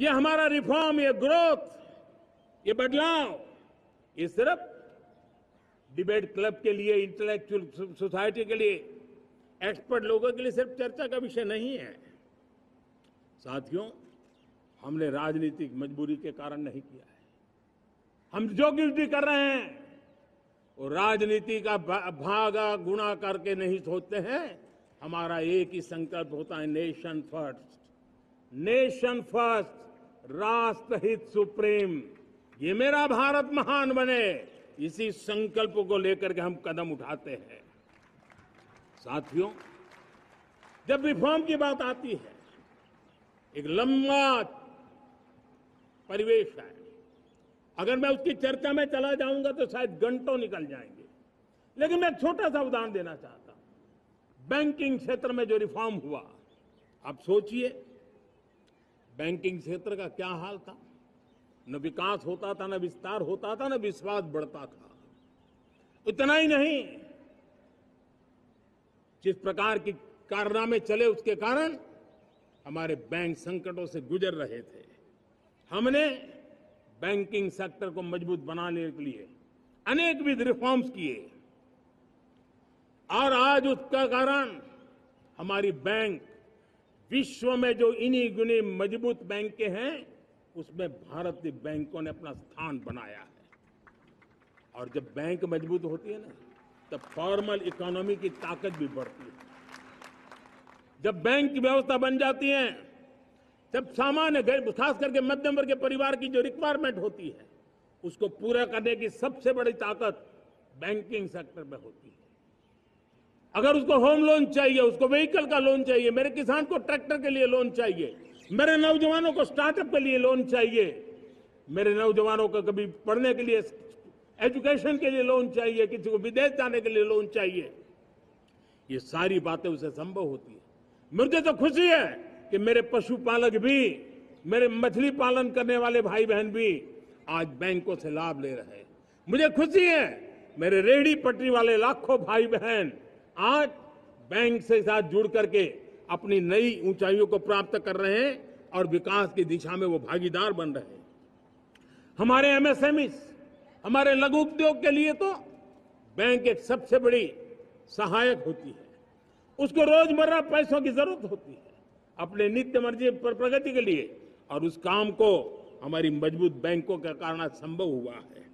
ये हमारा रिफॉर्म, ये ग्रोथ, ये बदलाव, ये सिर्फ डिबेट क्लब के लिए, इंटेलेक्चुअल सोसाइटी के लिए, एक्सपर्ट लोगों के लिए सिर्फ चर्चा का विषय नहीं है। साथियों, हमने राजनीतिक मजबूरी के कारण नहीं किया है। हम जो कुछ भी कर रहे हैं वो राजनीति का भागा गुणा करके नहीं सोचते हैं। हमारा एक ही संकल्प होता है, नेशन फर्स्ट, नेशन फर्स्ट, राष्ट्रहित सुप्रीम। ये मेरा भारत महान बने, इसी संकल्प को लेकर के हम कदम उठाते हैं। साथियों, जब रिफॉर्म की बात आती है, एक लंबा परिवेश है। अगर मैं उसकी चर्चा में चला जाऊंगा तो शायद घंटों निकल जाएंगे, लेकिन मैं एक छोटा सा उदाहरण देना चाहता हूं। बैंकिंग क्षेत्र में जो रिफॉर्म हुआ, आप सोचिए बैंकिंग क्षेत्र का क्या हाल था। न विकास होता था, न विस्तार होता था, न विश्वास बढ़ता था। इतना ही नहीं, जिस प्रकार की कारनामे चले उसके कारण हमारे बैंक संकटों से गुजर रहे थे। हमने बैंकिंग सेक्टर को मजबूत बनाने के लिए अनेकविध रिफॉर्म्स किए और आज उसका कारण हमारी बैंक विश्व में जो इन्हीं गुनी मजबूत बैंक के हैं, उसमें भारतीय बैंकों ने अपना स्थान बनाया है। और जब बैंक मजबूत होती है ना, तब फॉर्मल इकोनॉमी की ताकत भी बढ़ती है। जब बैंक की व्यवस्था बन जाती है, तब सामान्य खास करके मध्यम वर्ग के परिवार की जो रिक्वायरमेंट होती है, उसको पूरा करने की सबसे बड़ी ताकत बैंकिंग सेक्टर में होती है। अगर उसको होम लोन चाहिए, उसको व्हीकल का लोन चाहिए, मेरे किसान को ट्रैक्टर के लिए लोन चाहिए, मेरे नौजवानों को स्टार्टअप के लिए लोन चाहिए, मेरे नौजवानों को कभी पढ़ने के लिए, एजुकेशन के लिए लोन चाहिए, किसी को विदेश जाने के लिए लोन चाहिए, ये सारी बातें उसे संभव होती है। मुझे तो खुशी है कि मेरे पशुपालक भी, मेरे मछली पालन करने वाले भाई बहन भी आज बैंकों से लाभ ले रहे हैं। मुझे खुशी है मेरे रेहड़ी पटरी वाले लाखों भाई बहन आज बैंक से साथ जुड़ करके अपनी नई ऊंचाइयों को प्राप्त कर रहे हैं और विकास की दिशा में वो भागीदार बन रहे हैं। हमारे एमएसएमई, हमारे लघु उद्योग के लिए तो बैंक एक सबसे बड़ी सहायक होती है। उसको रोजमर्रा पैसों की जरूरत होती है अपने नित्य मर्जी पर प्रगति के लिए, और उस काम को हमारी मजबूत बैंकों के कारण संभव हुआ है।